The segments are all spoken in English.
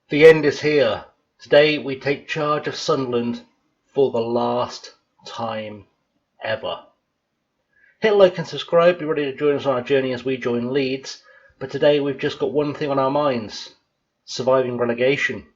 The end is here. Today we take charge of Sunderland for the last time ever. Hit like and subscribe, be ready to join us on our journey as we join Leeds. But today we've just got one thing on our minds: surviving relegation.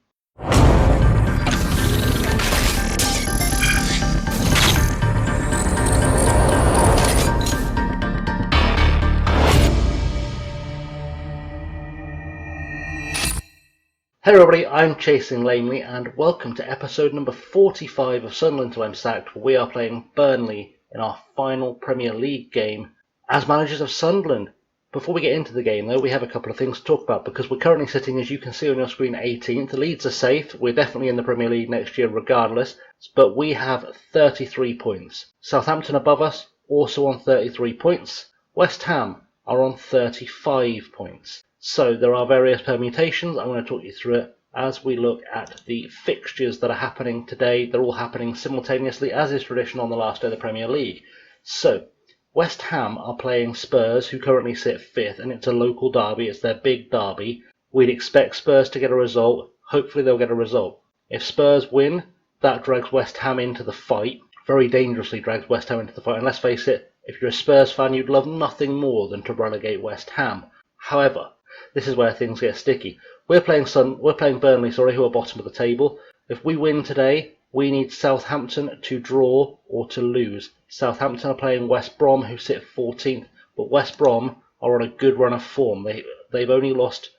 Hello everybody, I'm ChasingLamely and welcome to episode number 45 of Sunderland Til I'm Sacked, where we are playing Burnley in our final Premier League game as managers of Sunderland. Before we get into the game though, we have a couple of things to talk about because we're currently sitting, as you can see on your screen, 18th. Leeds are safe, we're definitely in the Premier League next year regardless, but we have 33 points. Southampton above us, also on 33 points. West Ham are on 35 points. So there are various permutations. I'm going to talk you through it as we look at the fixtures that are happening today. They're all happening simultaneously, as is tradition on the last day of the Premier League. So West Ham are playing Spurs, who currently sit 5th, and it's a local derby. It's their big derby. We'd expect Spurs to get a result. Hopefully they'll get a result. If Spurs win, that drags West Ham into the fight. Very dangerously drags West Ham into the fight. And let's face it, if you're a Spurs fan, you'd love nothing more than to relegate West Ham. However, this is where things get sticky. We're playing Burnley, who are bottom of the table. If we win today, we need Southampton to draw or to lose. Southampton are playing West Brom, who sit 14th, but West Brom are on a good run of form. They've only lost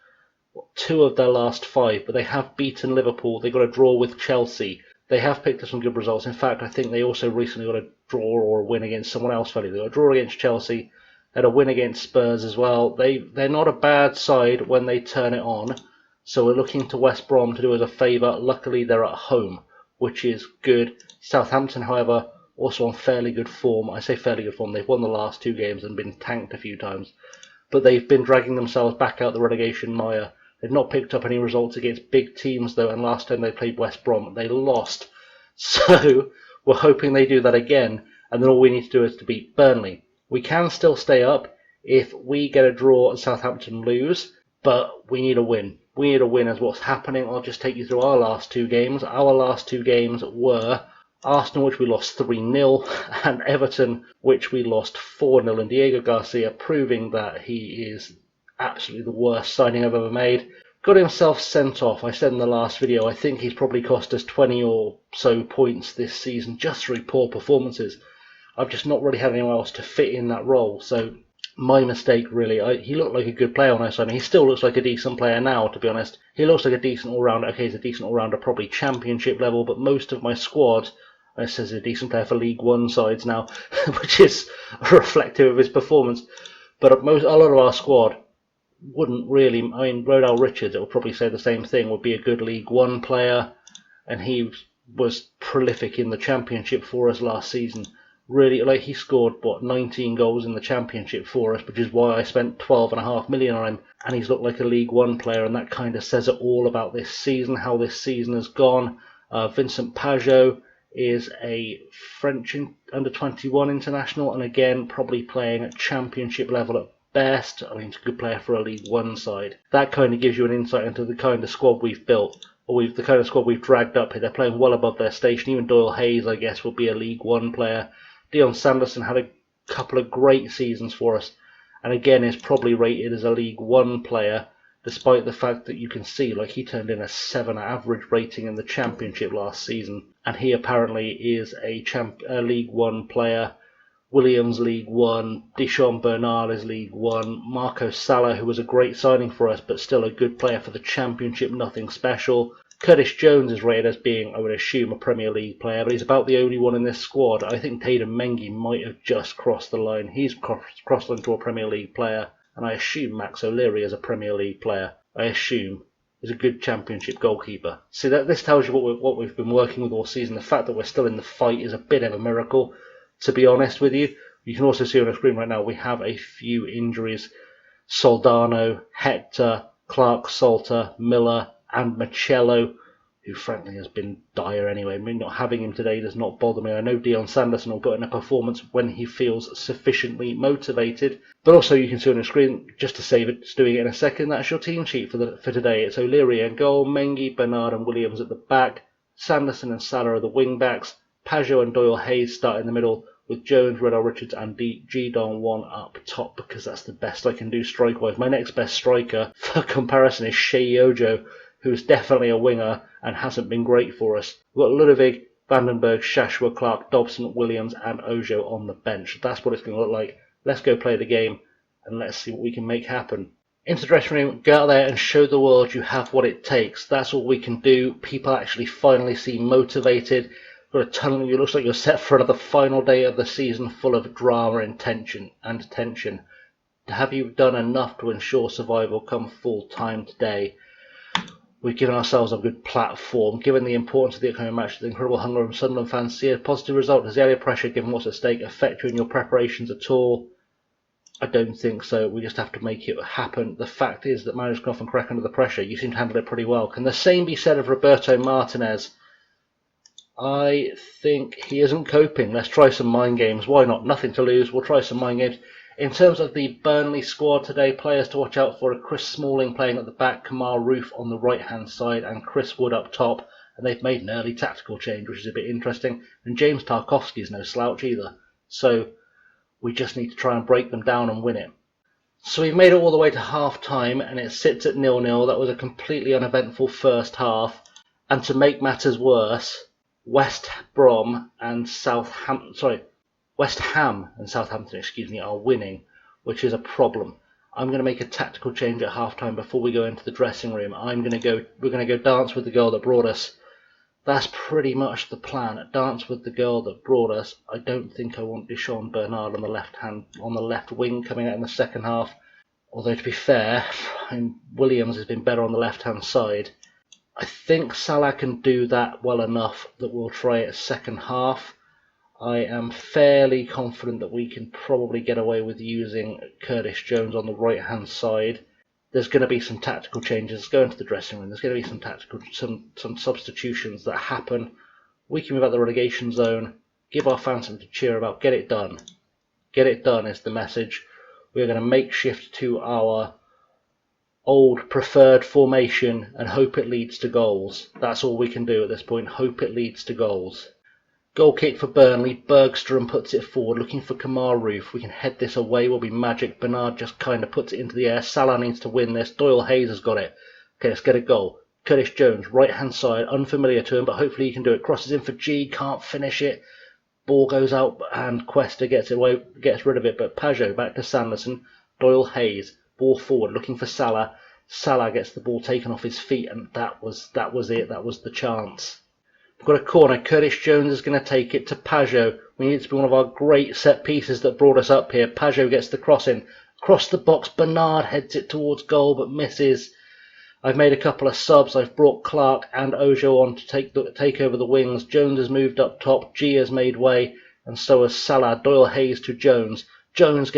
2 of their last 5, but they have beaten Liverpool. They got a draw with Chelsea. They have picked up some good results. In fact, I think they also recently got a draw or a win against someone else. They got a draw against Chelsea. Had a win against Spurs as well. They're not a bad side when they turn it on. So we're looking to West Brom to do us a favour. Luckily they're at home, which is good. Southampton, however, also on fairly good form. I say fairly good form. They've won the last 2 games and been tanked a few times. But they've been dragging themselves back out the relegation mire. They've not picked up any results against big teams though, and last time they played West Brom, they lost. So we're hoping they do that again, and then all we need to do is to beat Burnley. We can still stay up if we get a draw and Southampton lose, but we need a win. We need a win as what's happening. I'll just take you through our last 2 games. Our last 2 games were Arsenal, which we lost 3-0, and Everton, which we lost 4-0. And Diego Garcia proving that he is absolutely the worst signing I've ever made. Got himself sent off. I said in the last video, I think he's probably cost us 20 or so points this season just through poor performances. I've just not really had anyone else to fit in that role, so my mistake really. He looked like a good player on our side. He still looks like a decent player now, to be honest. He looks like a decent all-rounder. Okay, he's a decent all-rounder, probably championship level, but most of my squad, it says he's a decent player for League One sides now, which is reflective of his performance. But a lot of our squad wouldn't really. I mean, Rodell Richards, it would probably say the same thing, would be a good League One player, and he was prolific in the championship for us last season. Really, he scored 19 goals in the championship for us, which is why I spent 12.5 million on him, and he's looked like a League One player, and that kind of says it all about this season, how this season has gone. Vincent Pajot is a French under-21 international, and again probably playing at championship level at best. I mean, he's a good player for a League One side. That kind of gives you an insight into the kind of squad we've built, or the kind of squad we've dragged up here. They're playing well above their station. Even Doyle Hayes, I guess, will be a League One player. Dion Sanderson had a couple of great seasons for us, and again is probably rated as a League One player, despite the fact that you can see he turned in a 7 average rating in the Championship last season, and he apparently is a League One player. Williams League One, Deschamps Bernard is League One, Marco Salah, who was a great signing for us but still a good player for the Championship, nothing special. Curtis Jones is rated as being, I would assume, a Premier League player, but he's about the only one in this squad. I think Tatum Mengi might have just crossed the line. He's crossed into a Premier League player, and I assume Max O'Leary is a Premier League player. I assume is a good Championship goalkeeper. See, this tells you what we've been working with all season. The fact that we're still in the fight is a bit of a miracle, to be honest with you. You can also see on the screen right now we have a few injuries. Soldano, Hector, Clark, Salter, Miller, and Machello, who frankly has been dire anyway. Me not having him today does not bother me. I know Dion Sanderson will put in a performance when he feels sufficiently motivated. But also you can see on the screen, just to save it, just doing it in a second, that's your team sheet for today. It's O'Leary and goal, Mengi, Bernard and Williams at the back, Sanderson and Salah are the wing backs, Pajot and Doyle Hayes start in the middle, with Jones, Reddell Richards and G-Don 1 up top, because that's the best I can do strike-wise. My next best striker, for comparison, is Shea Ojo, who's definitely a winger and hasn't been great for us. We've got Ludovic, Vandenberg, Shashua, Clark, Dobson, Williams and Ojo on the bench. That's what it's going to look like. Let's go play the game and let's see what we can make happen. Into the dressing room, go out there and show the world you have what it takes. That's all we can do. People actually finally seem motivated. Got a ton of you. Looks like you're set for another final day of the season full of drama and tension. Have you done enough to ensure survival come full time today? We've given ourselves a good platform. Given the importance of the upcoming match, the incredible hunger from Sunderland fans, see a positive result. Does the added pressure, given what's at stake, affect you in your preparations at all? I don't think so. We just have to make it happen. The fact is that managers can often crack under the pressure. You seem to handle it pretty well. Can the same be said of Roberto Martinez? I think he isn't coping. Let's try some mind games. Why not? Nothing to lose. We'll try some mind games. In terms of the Burnley squad today, players to watch out for are Chris Smalling playing at the back, Kamar Roof on the right-hand side, and Chris Wood up top. And they've made an early tactical change, which is a bit interesting. And James Tarkowski is no slouch either. So we just need to try and break them down and win it. So we've made it all the way to half-time, and it sits at 0-0. That was a completely uneventful first half. And to make matters worse, West Ham and Southampton, are winning, which is a problem. I'm going to make a tactical change at halftime before we go into the dressing room. We're going to go dance with the girl that brought us. That's pretty much the plan. Dance with the girl that brought us. I don't think I want Deshaun Bernard on the left wing coming out in the second half. Although to be fair, Williams has been better on the left hand side. I think Salah can do that well enough that we'll try it second half. I am fairly confident that we can probably get away with using Curtis Jones on the right hand side. There's going to be some tactical changes. Let's go into the dressing room. There's going to be some substitutions that happen. We can move out the relegation zone, give our fans something to cheer about. Get it done. Get it done is the message. We're going to makeshift to our old preferred formation and hope it leads to goals. That's all we can do at this point. Hope it leads to goals. Goal kick for Burnley. Bergstrom puts it forward, looking for Kamar Roof. We can head this away. Will be magic. Bernard just kind of puts it into the air. Salah needs to win this. Doyle Hayes has got it. Okay, let's get a goal. Curtis Jones, right hand side, unfamiliar to him, but hopefully he can do it. Crosses in for G, can't finish it. Ball goes out and Cuesta gets rid of it. But Pajot back to Sanderson. Doyle Hayes, ball forward, looking for Salah. Salah gets the ball taken off his feet, and that was it. That was the chance. We've got a corner. Curtis Jones is going to take it to Pajot. We need it to be one of our great set pieces that brought us up here. Pajot gets the cross in. Across the box, Bernard heads it towards goal but misses. I've made a couple of subs. I've brought Clark and Ojo on to take over the wings. Jones has moved up top. G has made way, and so has Salah. Doyle Hayes to Jones. Jones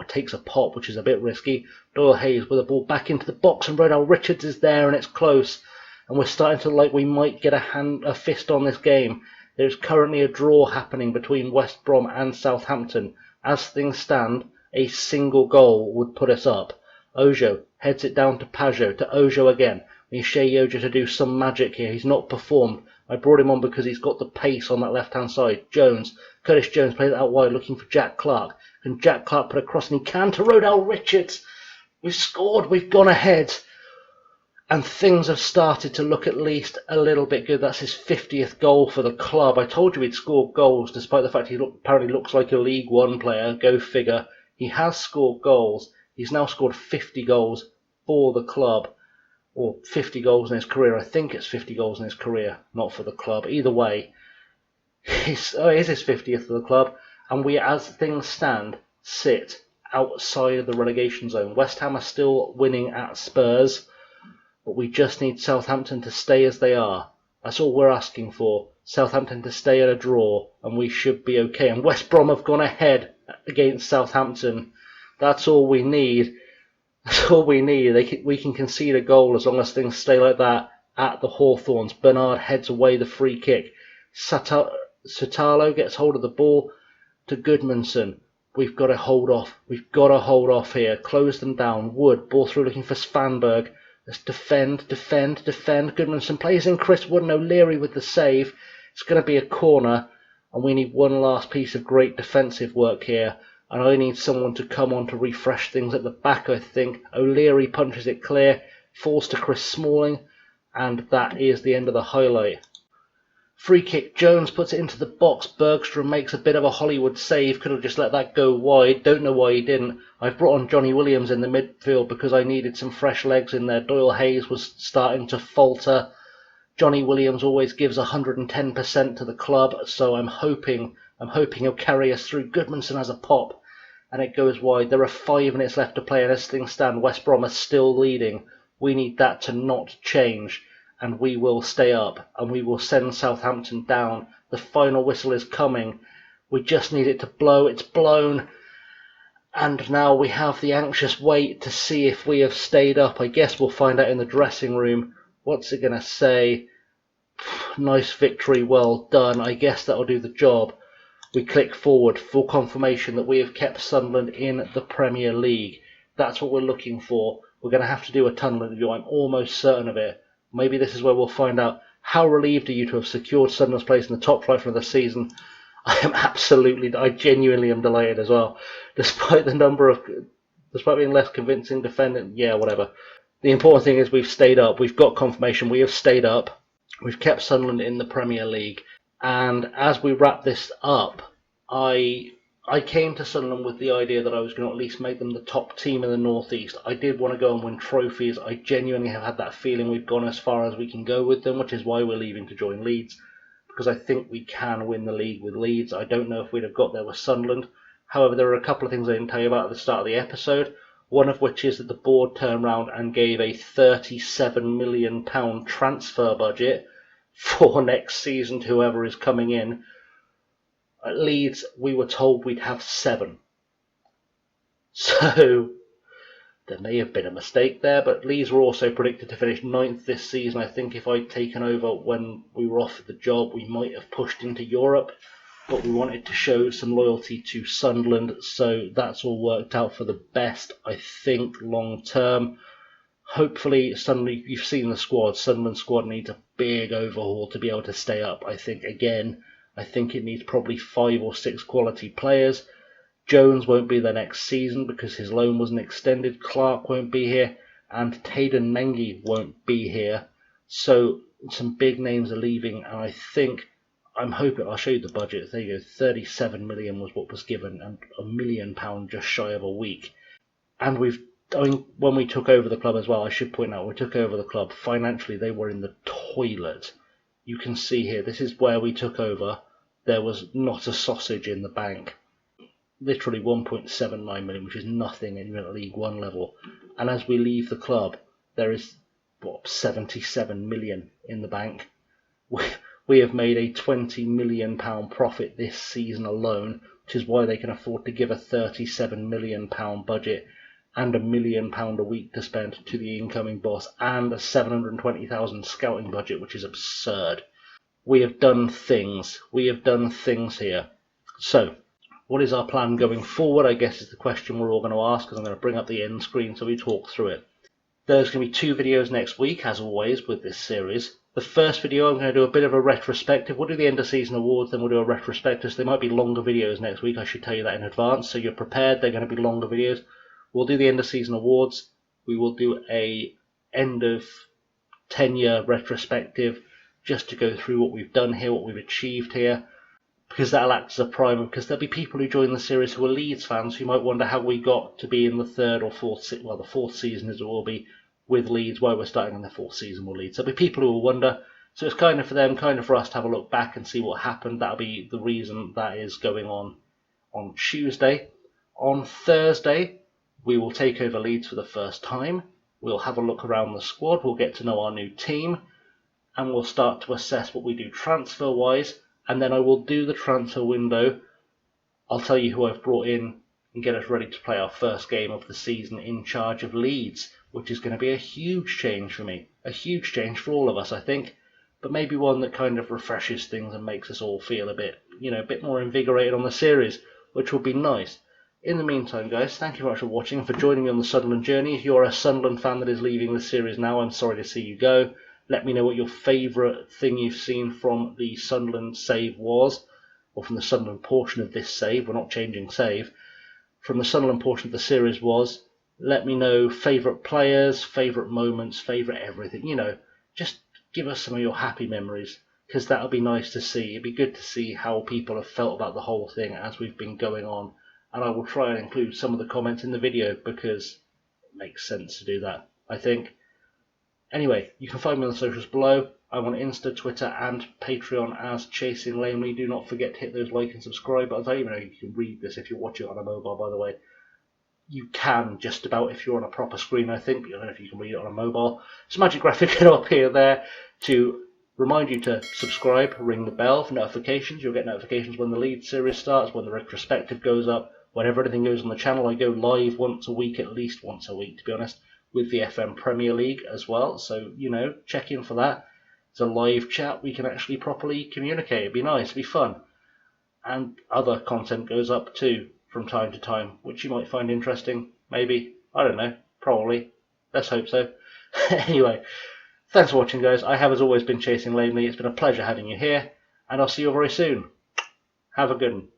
takes a pop, which is a bit risky. Doyle Hayes with the ball back into the box, and Reddell Richards is there, and it's close. And we're starting to look like we might get a fist on this game. There's currently a draw happening between West Brom and Southampton. As things stand, a single goal would put us up. Ojo heads it down to Pajot, to Ojo again. We need Shea Ojo to do some magic here. He's not performed. I brought him on because he's got the pace on that left-hand side. Curtis Jones plays it out wide looking for Jack Clark. Can Jack Clark put a cross? And he can to Reddell Richards. We've scored. We've gone ahead. And things have started to look at least a little bit good. That's his 50th goal for the club. I told you he'd scored goals, despite the fact he apparently looks like a League One player. Go figure. He has scored goals. He's now scored 50 goals for the club. Or 50 goals in his career. I think it's 50 goals in his career, not for the club. Either way, it is his 50th for the club. And we, as things stand, sit outside of the relegation zone. West Ham are still winning at Spurs. But we just need Southampton to stay as they are. That's all we're asking for. Southampton to stay at a draw, and we should be okay. And West Brom have gone ahead against Southampton. That's all we need. That's all we need. We can concede a goal as long as things stay like that. at the Hawthorns. Bernard heads away the free kick. Sutalo gets hold of the ball to Goodmanson. We've got to hold off. We've got to hold off here. Close them down. Wood, ball through looking for Svanberg. Let's defend. Goodmanson plays in Chris Wood and O'Leary with the save. It's going to be a corner, and we need one last piece of great defensive work here. And I need someone to come on to refresh things at the back, I think. O'Leary punches it clear, falls to Chris Smalling, and that is the end of the highlight. Free kick, Jones puts it into the box. Bergstrom makes a bit of a Hollywood save. Could have just let that go wide. Don't know why he didn't. I've brought on Johnny Williams in the midfield because I needed some fresh legs in there. Doyle Hayes was starting to falter. Johnny Williams always gives 110% to the club, so I'm hoping he'll carry us through. Goodmanson has a pop, and it goes wide. There are 5 minutes left to play, and as things stand, West Brom are still leading. We need that to not change, and we will stay up, and we will send Southampton down. The final whistle is coming. We just need it to blow. It's blown. And now we have the anxious wait to see if we have stayed up. I guess we'll find out in the dressing room. What's it going to say? Nice victory, well done. I guess that'll do the job. We click forward for confirmation that we have kept Sunderland in the Premier League. That's what we're looking for. We're going to have to do a tunnel interview. I'm almost certain of it. Maybe this is where we'll find out. How relieved are you to have secured Sunderland's place in the top flight for the season? I genuinely am delighted as well. Despite being less convincing defending, yeah, whatever. The important thing is we've stayed up. We've got confirmation. We have stayed up. We've kept Sunderland in the Premier League. And as we wrap this up, I came to Sunderland with the idea that I was going to at least make them the top team in the North East. I did want to go and win trophies. I genuinely have had that feeling we've gone as far as we can go with them, which is why we're leaving to join Leeds, because I think we can win the league with Leeds. I don't know if we'd have got there with Sunderland. However, there are a couple of things I didn't tell you about at the start of the episode. One of which is that the board turned round and gave a £37 million transfer budget for next season to whoever is coming in. At Leeds, we were told we'd have 7. So there may have been a mistake there, but Leeds were also predicted to finish 9th this season. I think if I'd taken over when we were offered the job, we might have pushed into Europe, but we wanted to show some loyalty to Sunderland, so that's all worked out for the best, I think, long term. Hopefully, Sunderland, you've seen the squad. Sunderland squad needs a big overhaul to be able to stay up. I think it needs probably 5 or 6 quality players. Jones won't be there next season because his loan wasn't extended. Clark won't be here, and Tayden Mengi won't be here. So some big names are leaving, and I'm hoping, I'll show you the budget. There you go, 37 million was what was given, and £1 million just shy of a week. And when we took over the club as well, I should point out, we took over the club. Financially, they were in the toilet. You can see here, this is where we took over. There was not a sausage in the bank. Literally 1.79 million, which is nothing in League One level. And as we leave the club, there is, 77 million in the bank. We have made a £20 million profit this season alone, which is why they can afford to give a £37 million budget and £1 million a week to spend to the incoming boss, and a 720,000 scouting budget, which is absurd. We have done things. We have done things here. So, what is our plan going forward, I guess is the question we're all going to ask, because I'm going to bring up the end screen so we talk through it. There's going to be 2 videos next week, as always, with this series. The first video, I'm going to do a bit of a retrospective. We'll do the end of season awards, then we'll do a retrospective. So they might be longer videos next week, I should tell you that in advance, so you're prepared. They're going to be longer videos. We'll do the end of season awards. We will do a end of tenure retrospective, just to go through what we've done here, what we've achieved here, because that'll act as a primer, because there'll be people who join the series who are Leeds fans who might wonder how we got to be in the 3rd or 4th, well, the 4th season as it will be with Leeds, why we're starting in the 4th season with Leeds. There'll be people who will wonder, so it's kind of for them, kind of for us to have a look back and see what happened. That'll be the reason that is going on Tuesday. On Thursday, we will take over Leeds for the first time. We'll have a look around the squad, we'll get to know our new team, and we'll start to assess what we do transfer-wise, and then I will do the transfer window. I'll tell you who I've brought in and get us ready to play our first game of the season in charge of Leeds. which is going to be a huge change for me, a huge change for all of us, I think, but maybe one that kind of refreshes things and makes us all feel a bit, a bit more invigorated on the series, which will be nice. In the meantime, guys, thank you very much for watching and for joining me on the Sunderland journey. If you're a Sunderland fan that is leaving the series now, I'm sorry to see you go. Let me know what your favourite thing you've seen from the Sunderland save was, or from the Sunderland portion of this save. We're not changing save. From the Sunderland portion of the series was. Let me know favourite players, favourite moments, favourite everything. Just give us some of your happy memories, because that'll be nice to see. It'd be good to see how people have felt about the whole thing as we've been going on. And I will try and include some of the comments in the video because it makes sense to do that, I think. Anyway, you can find me on the socials below. I'm on Insta, Twitter and Patreon as ChasingLamely. Do not forget to hit those like and subscribe buttons. I don't even know if you can read this if you're watching it on a mobile, by the way. You can just about if you're on a proper screen, I think, but I don't know if you can read it on a mobile. It's a magic graphic it'll appear there to remind you to subscribe, ring the bell for notifications. You'll get notifications when the lead series starts, when the retrospective goes up, whenever anything goes on the channel. I go live once a week, at least once a week, to be honest, with the FM Premier League as well. So, check in for that. It's a live chat. We can actually properly communicate. It'd be nice. It'd be fun. And other content goes up too from time to time, which you might find interesting. Maybe. I don't know. Probably. Let's hope so. Anyway, thanks for watching, guys. I have, as always, been Chasing Lamely. It's been a pleasure having you here, and I'll see you very soon. Have a good one.